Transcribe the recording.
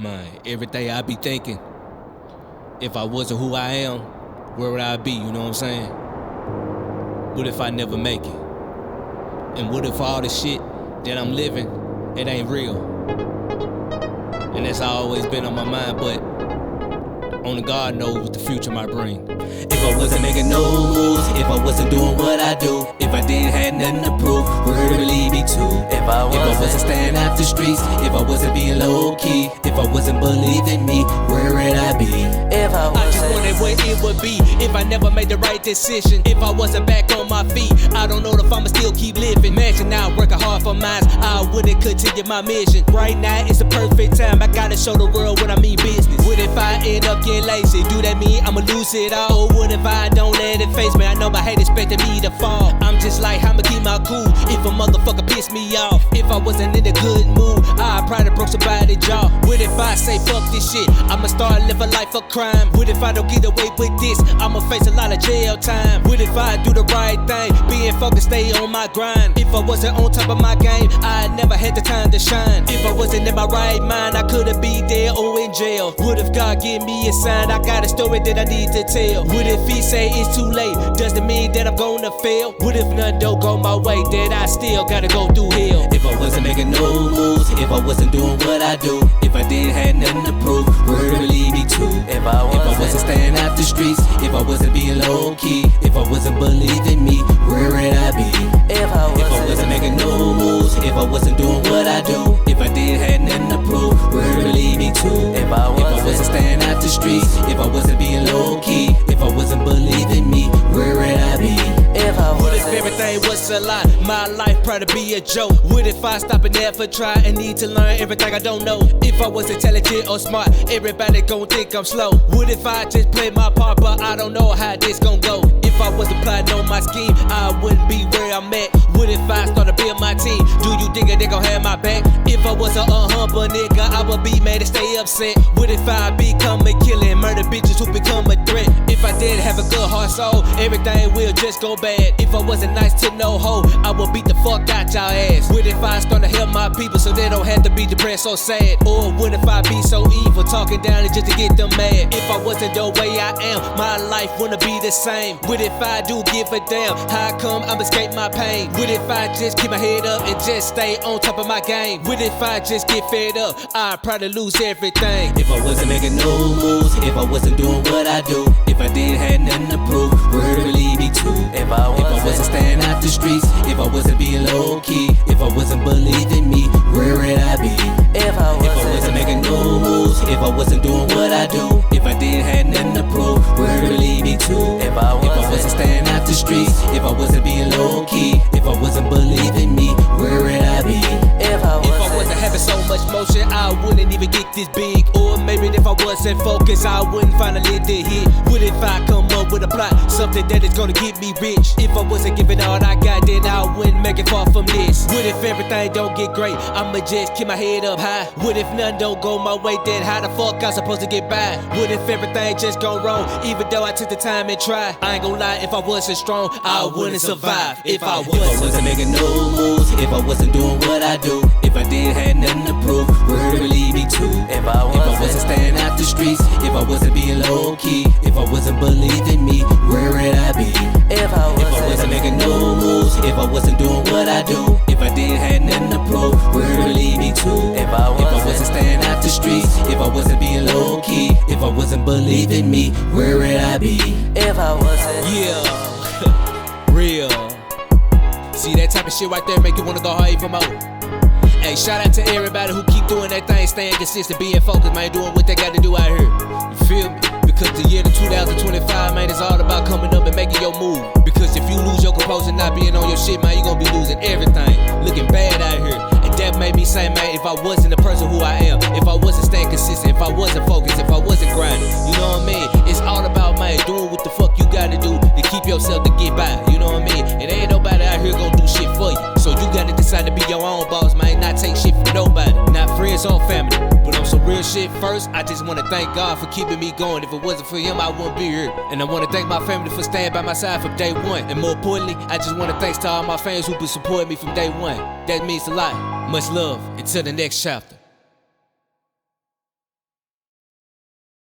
Man, every day I be thinking, if I wasn't who I am, where would I be, you know what I'm saying? What if I never make it? And what if all the shit that I'm living, it ain't real? And that's always been on my mind, but only God knows what the future might bring. If I wasn't making no moves, if I wasn't doing what I do, if I didn't have nothing to prove, where would it lead me to? If I wasn't staying out the streets, if I wasn't being low key, if I wasn't believing me, where would I be? If I just wondered what it would be if I never made the right decision. If I wasn't back on my feet, I don't know if I'ma still keep living. Imagine now working hard for mine, I wouldn't continue my mission. Right now it's the perfect time, I gotta show the world what I mean business. What if I end up getting lazy? Do that mean I'ma lose it all? Or what if I don't let it face me? I know my hate expecting me to fall. I'm just like, I'ma keep my cool if a motherfucker piss me off. If I wasn't in a good mood, I'd probably broke somebody's jaw. What if I say fuck this shit? I'ma start living life of crime. What if I don't get away with this? I'ma face a lot of jail time. What if I do the right thing? Being focused, stay on my grind. If I wasn't on top of my game, I never had the time to shine. If I wasn't in my right mind, I could've been there or in jail. What if God give me a sign? I got a story that I need to tell. What if he say it's too late? Does it mean that I'm gonna fail? What if none don't go my way? That I still gotta go through hell. If I wasn't making no moves, if I wasn't doing what I do, if I didn't have nothing to prove, where would it lead me to? If I wasn't staying out the streets, if I wasn't being low key, if I wasn't believing me, where would I be? If I wasn't making no moves, if I wasn't doing what I do, if I didn't have nothing to prove, where would it lead me to? If I wasn't staying out the streets, if I wasn't being low key, if I wasn't believing me, where would I be? What if everything was a lie? My life probably be a joke. What if I stop and never try and need to learn everything I don't know? If I was intelligent or smart, everybody gon' think I'm slow. What if I just play my part, but I don't know how this gon' go? If I wasn't plotting on my scheme, I wouldn't be where I'm at. What if I started building my team? Do you think that they gon' have my back? If I was a humble nigga, I would be mad and stay upset. What if I become a killer and murder bitches who become a threat? If I didn't have a good heart soul, everything will just go bad. If I wasn't nice to no hoe, I would beat the fuck out y'all ass. What if I start to help my people so they don't have to be depressed or sad? Or what if I be so evil, talking down just to get them mad? If I wasn't the way I am, my life wouldn't be the same. What if I do give a damn? How come I'm escape my pain? What if I just keep my head up and just stay on top of my game? What if I just get fed up? I'd probably lose everything. If I wasn't making no moves, if I wasn't doing what I do, if I didn't have nothing to prove, where would it lead me to? If I wasn't staying out the streets, if I wasn't being low key, if I wasn't believing me, where would I be? If I wasn't making no moves, if I wasn't doing what I do, if I didn't have nothing to prove, where would it lead me to? If I wasn't staying out the streets, if I wasn't being low key, if I wasn't believing me, where would I be? If I wasn't having so much motion, I wouldn't even get this big. Or maybe if I wasn't focused, I wouldn't finally the hit. What if I come up with a plot, something that is gonna get me rich? If I wasn't giving all I got, then I wouldn't make it far from this. What if everything don't get great? I'ma just keep my head up high. What if none don't go my way? Then how the fuck I supposed to get by? What if everything just go wrong? Even though I took the time and tried, I ain't gon' lie, if I wasn't strong, I wouldn't survive. If I wasn't making no moves, if I wasn't doing what I do, if I didn't have nothing to prove, where would it lead me to? If I wasn't staying out the streets, if I wasn't being low key, if I wasn't believing me, where would I be? If I wasn't making no moves, if I wasn't doing what I do, if I didn't have nothing to prove, where would it lead me to? If I wasn't staying out the streets, if I wasn't being low key, if I wasn't believing me, where would I be? If I wasn't. Yeah, real. See that type of shit right there make you wanna go hard even more. Hey, shout out to everybody who keep doing that thing, staying consistent, being focused, man, doing what they got to do out here. You feel me? Because the year of 2025, man, it's all about coming up and making your move. Because if you lose your composure and not being on your shit, man, you're gonna be losing everything. Looking bad out here. And that made me say, man, if I wasn't the person who I am, if I wasn't staying consistent, if I wasn't focused, if I wasn't grinding, you know what I mean? It's all about, man, doing what the fuck you gotta do to keep yourself to get by, you know what I mean? And ain't nobody out here gonna do shit for you. So you gotta decide to be your own boss, man, not take shit from nobody, not friends or family. But on some real shit first, I just wanna thank God for keeping me going. If it wasn't for him, I wouldn't be here. And I wanna thank my family for staying by my side from day one. And more importantly, I just wanna thanks to all my fans who been supporting me from day one. That means a lot. Much love. Until the next chapter.